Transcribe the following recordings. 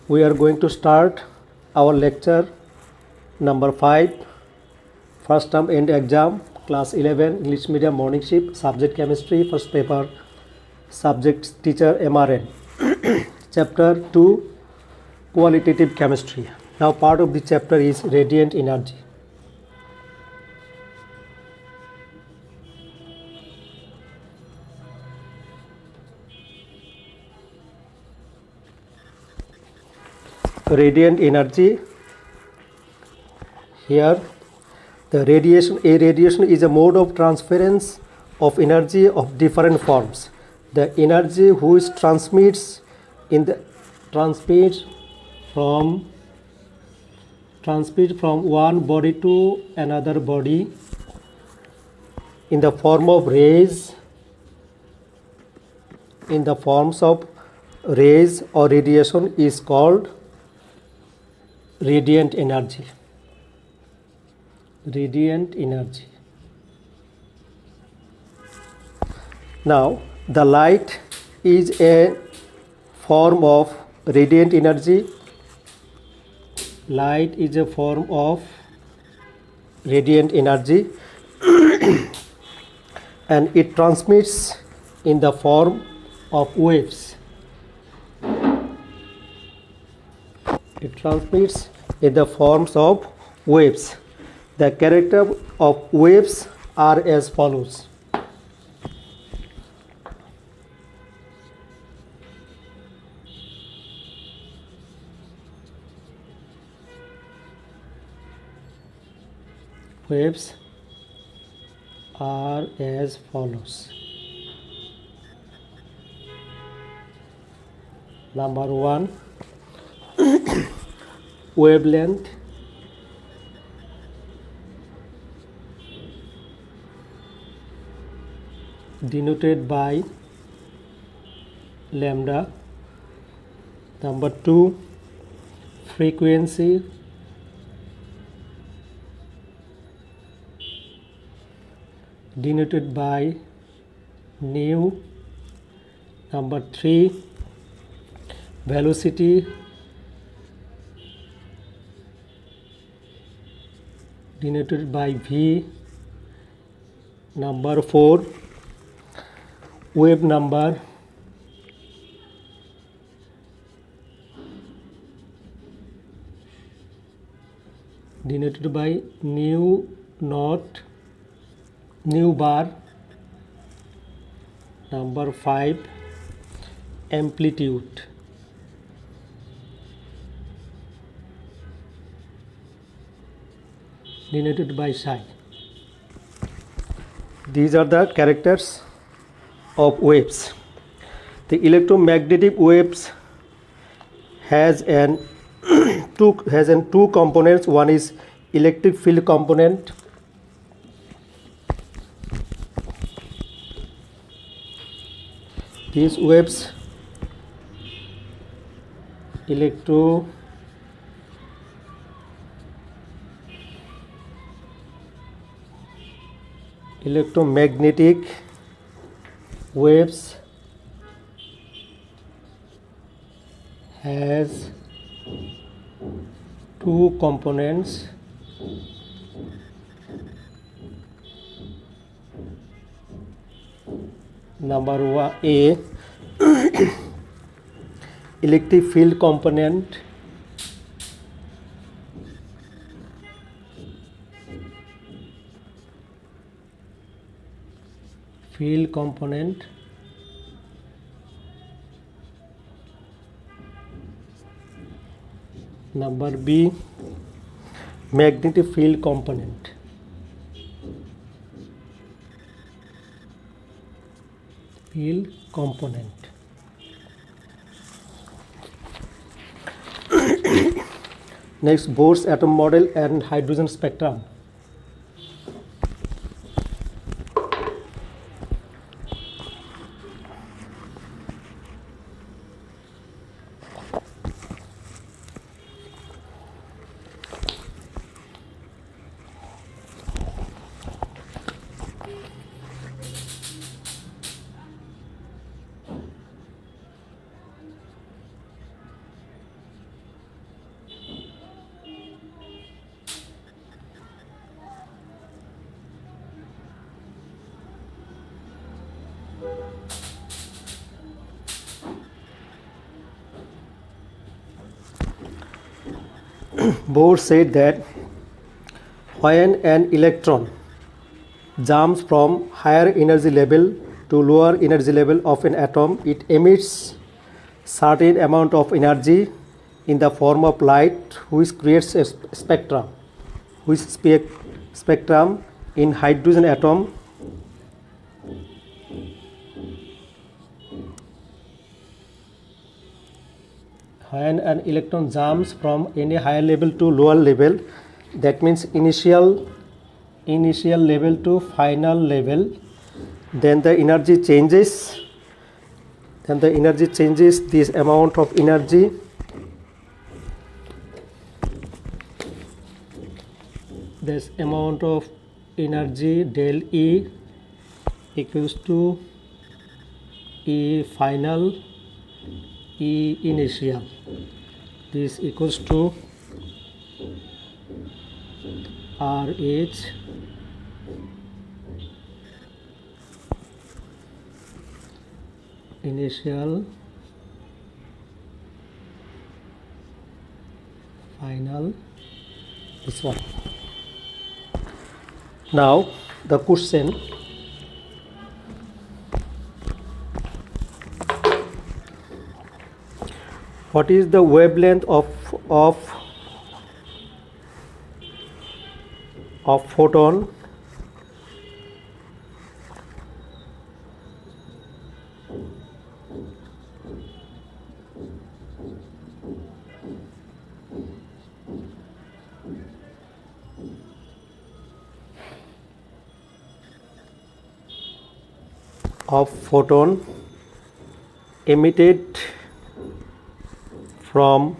We are going to start our lecture number 5, first term end exam, class 11, English medium morning shift, subject chemistry, first paper, subject teacher MRN, chapter 2, qualitative chemistry. Now part of the chapter is radiant energy. Radiant energy. Here the radiation is a mode of transference of energy of different forms. The energy which transmits from one body to another body in the form of rays, or radiation is called radiant energy. Now the light is a form of radiant energy. Light is a form of radiant energy and it transmits in the form of waves. It transmits in the forms of waves. The character of waves are as follows. Waves are as follows. Number 1, wavelength. Denoted by lambda. Number 2, frequency. Denoted by nu. Number 3, velocity. Denoted by v. Number 4, wave number. Denoted by nu naught, nu bar. Number 5, amplitude. Denoted by psi. These are the characters of waves. The electromagnetic waves has two components. One is electric field component. These waves electromagnetic waves has two components. Number 1, A, electric field component. Field component. Number B, magnetic field component. Next, Bohr's atom model and hydrogen spectrum. Bohr said that when an electron jumps from higher energy level to lower energy level of an atom, it emits certain amount of energy in the form of light, which creates a spectrum. Which spectrum in hydrogen atom when an electron jumps from any higher level to lower level, that means initial level to final level, then the energy changes. This amount of energy del E equals to E final, E initial. This equals to RH initial, final, this one. Now the question: what is the wavelength of photon emitted from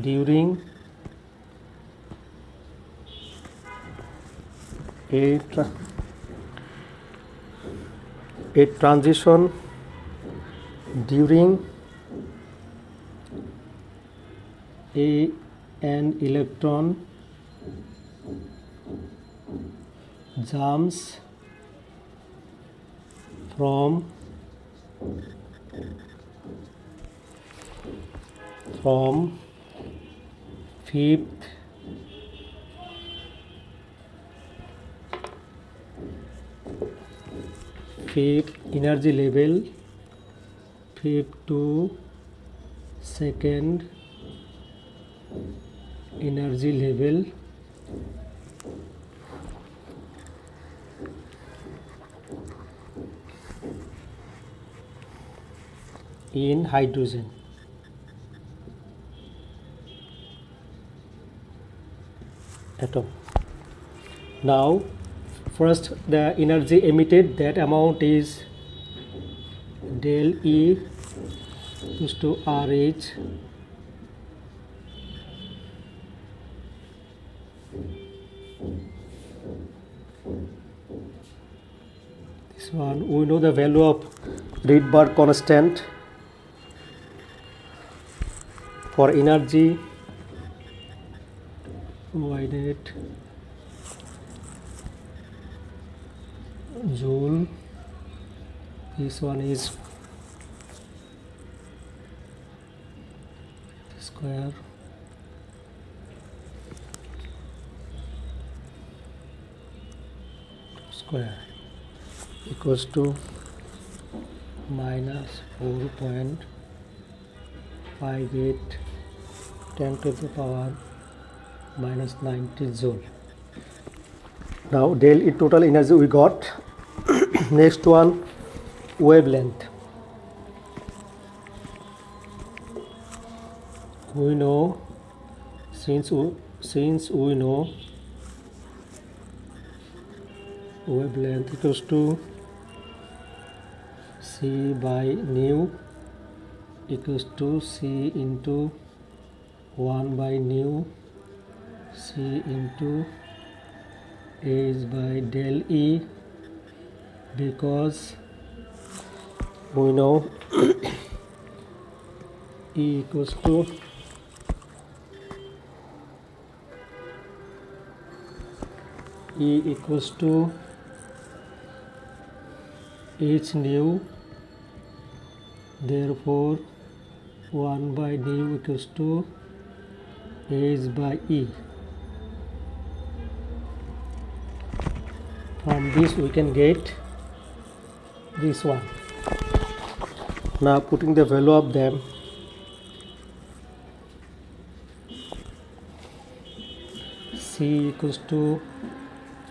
during a transition during an electron jumps from fifth energy level, fifth to second energy level in hydrogen. Atom. Now first the energy emitted, that amount is del E equals to RH this one. We know the value of Rydberg constant for energy, provided joule. This one is square equals to minus 4.58 10 to the power minus 90 joule. Now del E total energy we got. Next one, wavelength. We know, since we know wavelength equals to C by nu equals to C into 1 by nu C into H by del E, because we know E equals to E equals to h nu, therefore 1 by nu equals to h by E. From this we can get this one. Now putting the value of them, C equals to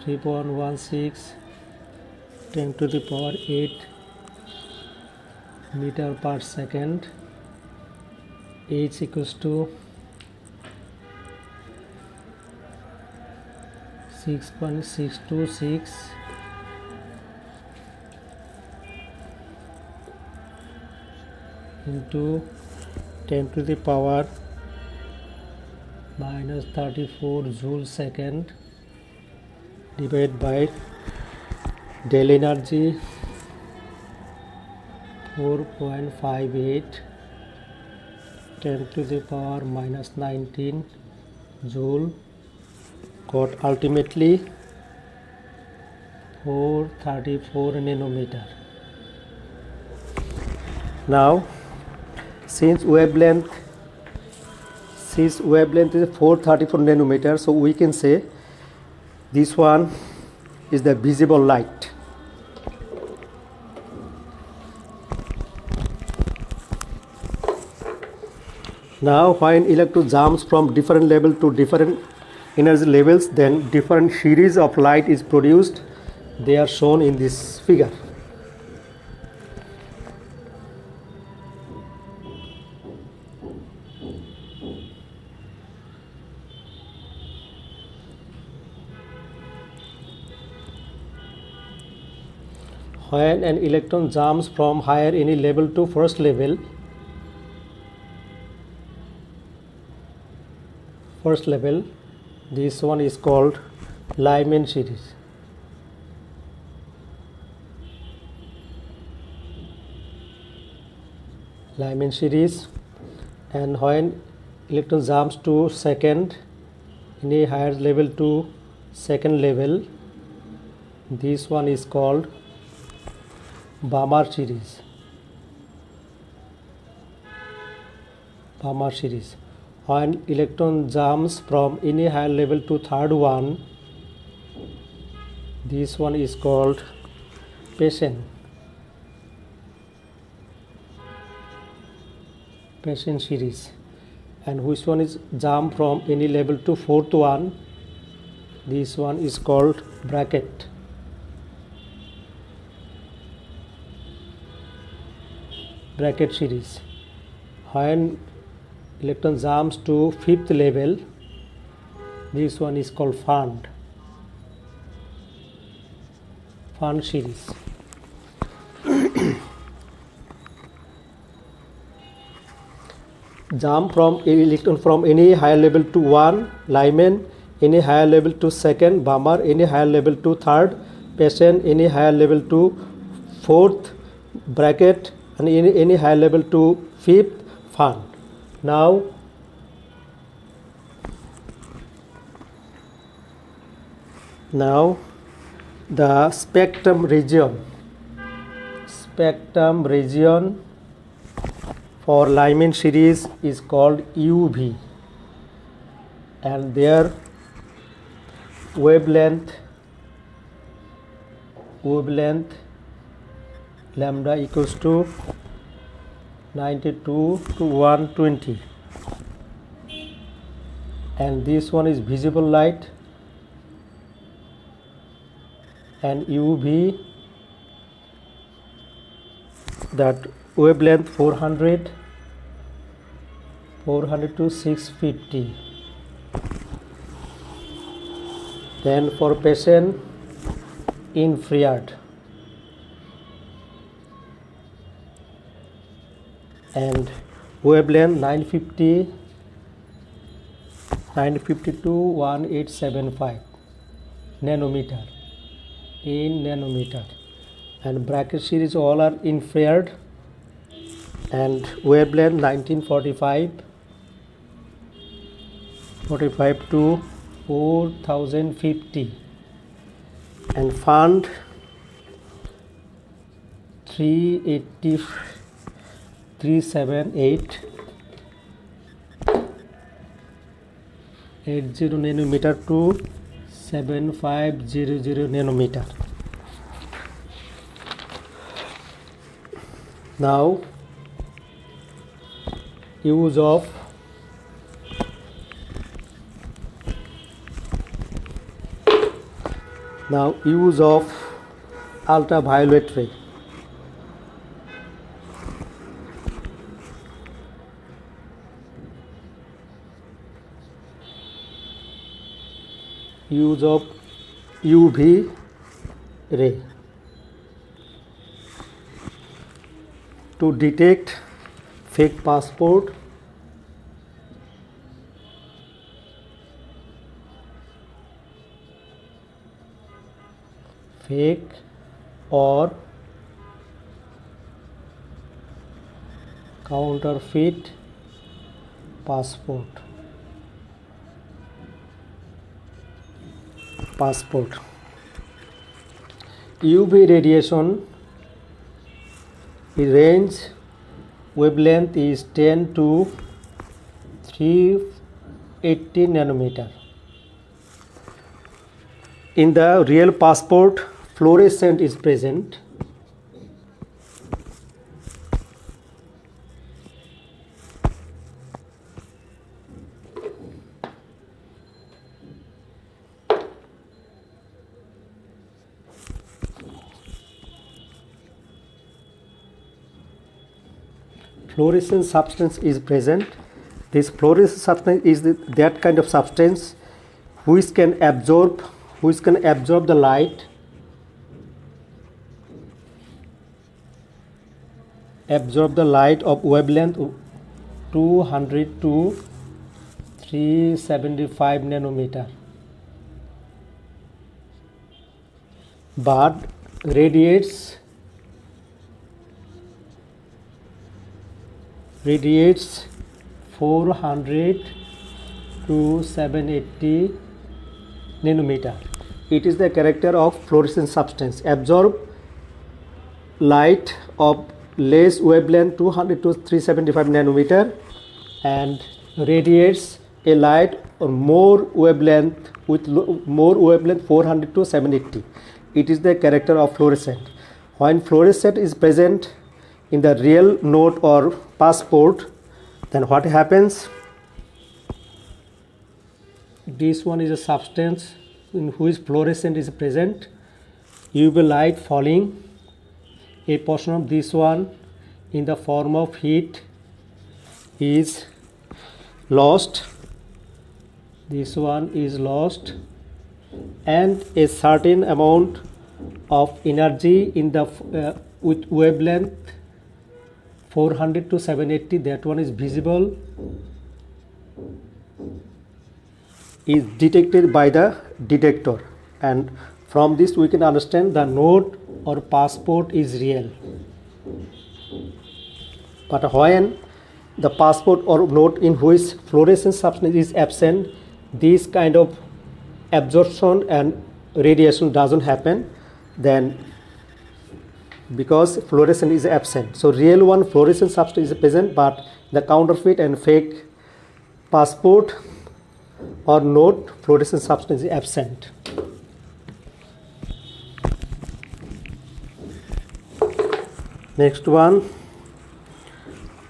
3.16 10 to the power 8 meter per second. H equals to 6.626 into 10 to the power minus 34 joule second divided by Dell energy 4.58 10 to the power minus 19 joule, got ultimately 434 nanometer. Now since wavelength is 434 nanometer, so we can say this one is the visible light. Now when electron jumps from different level to different energy levels, then different series of light is produced. They are shown in this figure. When an electron jumps from higher any level to first level, this one is called Lyman series. And when electron jumps to second, any higher level to second level, this one is called Balmer series. When electron jumps from any higher level to third one, this one is called Paschen series. And which one is jump from any level to fourth one, this one is called Brackett series. When electron jumps to fifth level, this one is called Fund series. Jump from electron from any higher level to 1, Lyman, any higher level to second, Balmer, any higher level to third, Paschen, any higher level to fourth, Brackett, and any higher level to fifth, Fund. Now the spectrum region for Lyman series is called UV, and their wavelength lambda equals to 92 to 120, and this one is visible light, and UV, that wavelength 400 to 650. Then for Paschen, infrared, and wavelength 950 to 1875 nanometer, and Brackett series all are infrared, and wavelength 1945 to 4050 and found 378 80 nanometer to 7500 nanometer. Now use of ultraviolet ray. Use of UV ray to detect fake passport, fake or counterfeit passport. UV radiation range wavelength is 10 to 380 nanometer. In the real passport, fluorescent is present. Fluorescent substance is present. This fluorescent substance is that kind of substance which can absorb the light, of wavelength 200 to 375 nanometer, but radiates 400 to 780 nanometer. It is the character of fluorescent substance. Absorb light of less wavelength 200 to 375 nanometer and radiates a light or more wavelength 400 to 780. It is the character of fluorescent. When fluorescent is present in the real note or passport, then what happens? This one is a substance in which fluorescent is present. UV light falling, a portion of this one in the form of heat is lost. This one is lost, and a certain amount of energy in the with wavelength 400 to 780, that one is visible, is detected by the detector, and from this we can understand the note or passport is real. But when the passport or note in which fluorescent substance is absent, this kind of absorption and radiation doesn't happen, then because fluorescent is absent. So real one fluorescent substance is present, but the counterfeit and fake passport or note fluorescent substance is absent. Next one,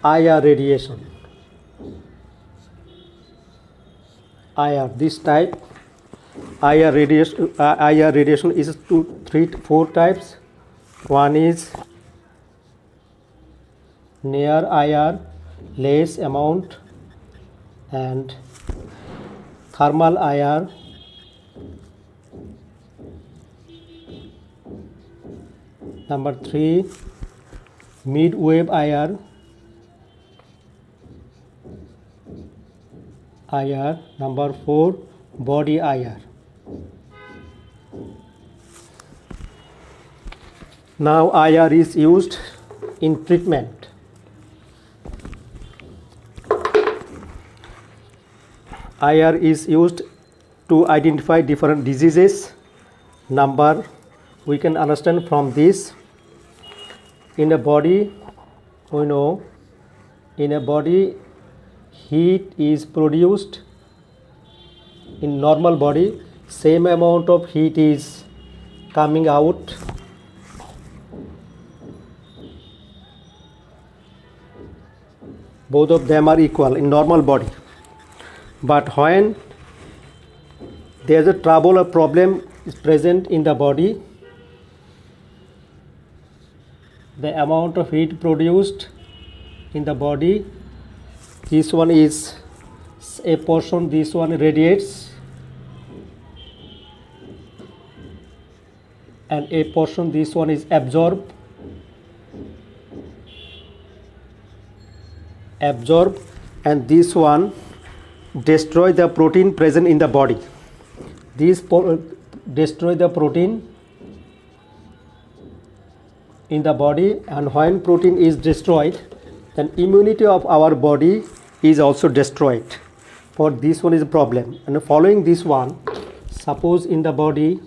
IR radiation. IR, this type IR radiation is 2, 3, 4 types. One is near IR, less amount, and thermal IR, number 3 mid wave IR, number 4 body IR. Now IR is used in treatment. IR is used to identify different diseases number we can understand from this. In a body, we know in a body heat is produced. In normal body, same amount of heat is coming out. Both of them are equal in normal body. But when there is a trouble or problem is present in the body, the amount of heat produced in the body, this one is a portion, this one radiates, and a portion, this one is absorbed, and this one destroy the protein present in the body. These destroy the protein in the body, and when protein is destroyed, then immunity of our body is also destroyed. For this one is a problem. And following this one, suppose in the body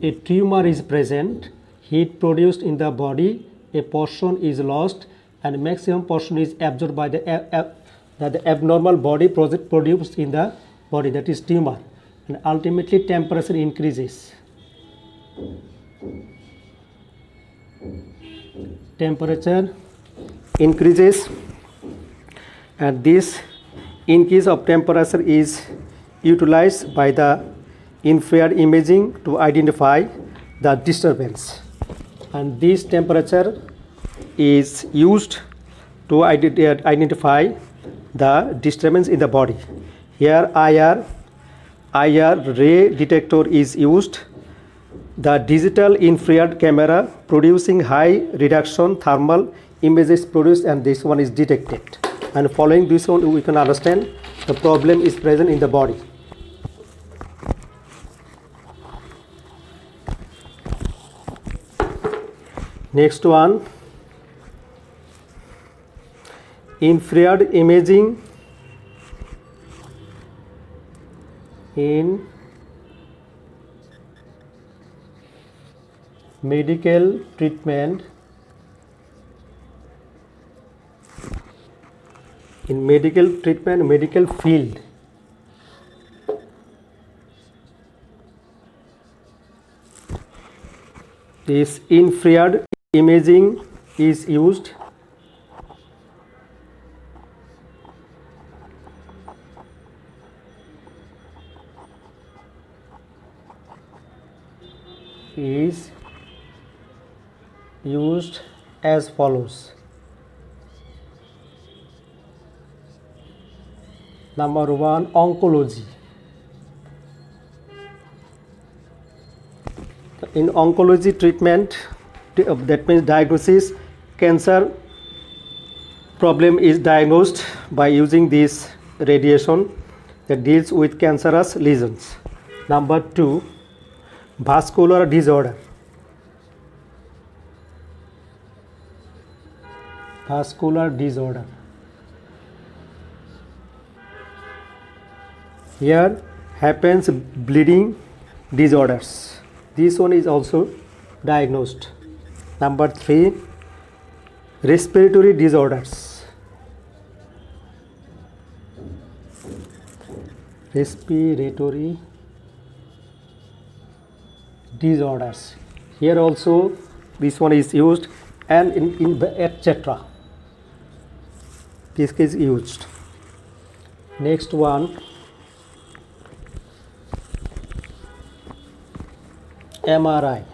a tumor is present, heat produced in the body, a portion is lost and maximum portion is absorbed by the abnormal body produced in the body, that is tumor, and ultimately temperature increases. Temperature increases, and this increase of temperature is utilized by the infrared imaging to identify the disturbance, and this temperature is used to identify the disturbance in the body. Here IR ray detector is used. The digital infrared camera producing high reduction thermal images produced, and this one is detected. And following this one, we can understand the problem is present in the body. Next one, infrared imaging in medical treatment. In medical field, this infrared imaging is used. Is used as follows. Number one, oncology. In oncology treatment, that means diagnosis, cancer problem is diagnosed by using this radiation that deals with cancerous lesions. Number two, vascular disorder. Vascular disorder. Here happens bleeding disorders. This one is also diagnosed. Number three, respiratory disorders. Respiratory disorders. Here also this one is used, and in etc. This is used. Next one, MRI.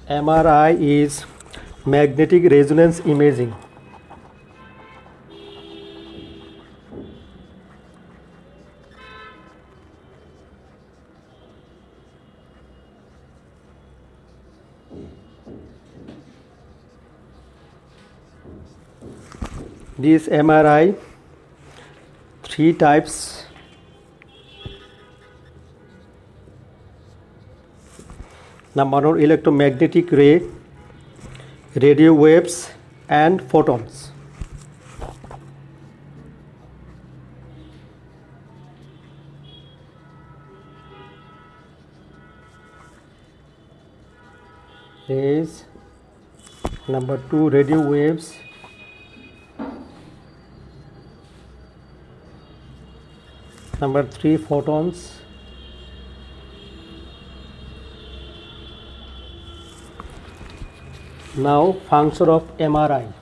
MRI is magnetic resonance imaging. This MRI, three types. Number one, electromagnetic ray, radio waves, and photons. rays. Number 2, radio waves. Number 3, photons. Now function of MRI.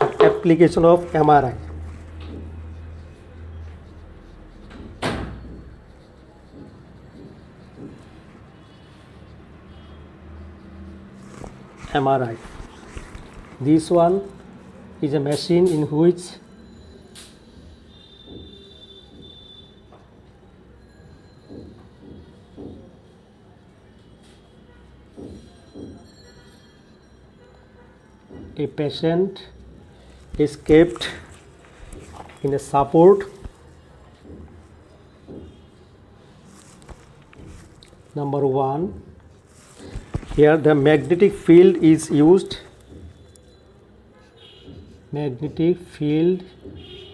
Application of MRI. MRI. This one is a machine in which a patient is kept in a support. Number 1, here the magnetic field is used. Magnetic field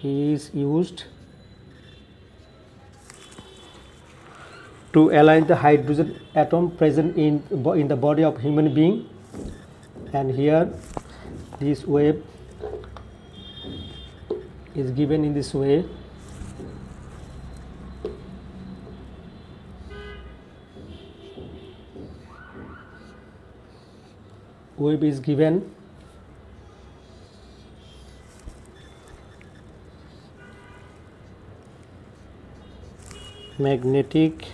is used to align the hydrogen atom present in the body of human being. And here this wave is given in this way. Wave is given. Magnetic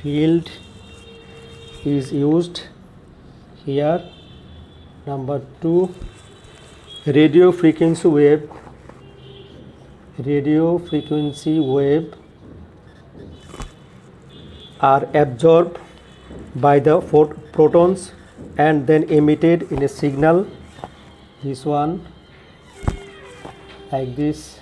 field is used here. Number 2, radio frequency wave. Radio frequency wave are absorbed by the protons and then emitted in a signal. This one like this.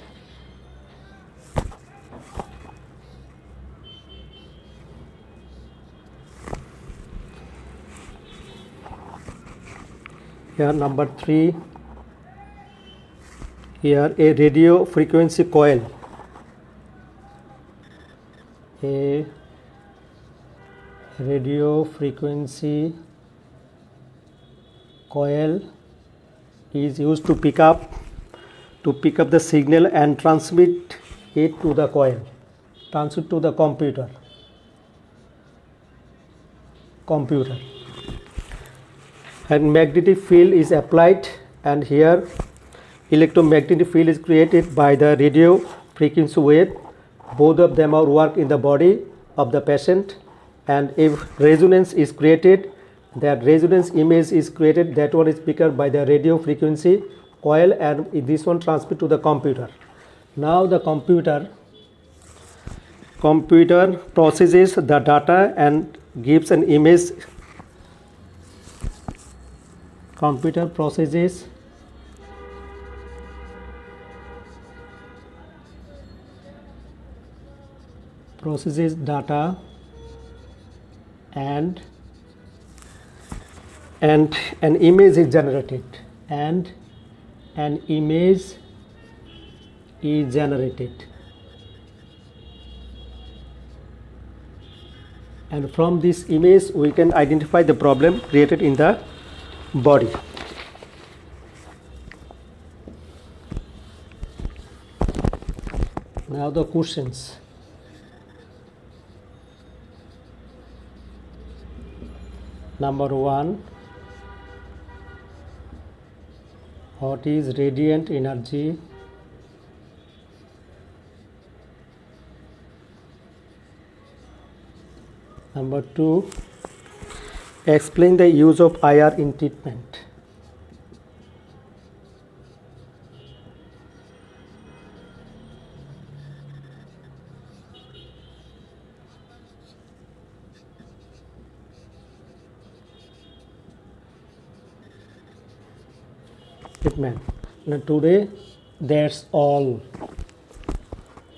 Here number 3, here a radio frequency coil. A radio frequency coil is used to pick up the signal and transmit it to the coil, transmit to the computer. And magnetic field is applied, and here electromagnetic field is created by the radio frequency wave. Both of them are work in the body of the patient, and if resonance is created, that resonance image is created, that one is picked up by the radio frequency coil, and this one transmit to the computer. Now the computer processes the data and gives an image. Computer processes data and an image is generated, and an image is generated, and from this image we can identify the problem created in the body. Now the questions. Number 1, what is radiant energy? Number 2, explain the use of IR in treatment. Now today that's all.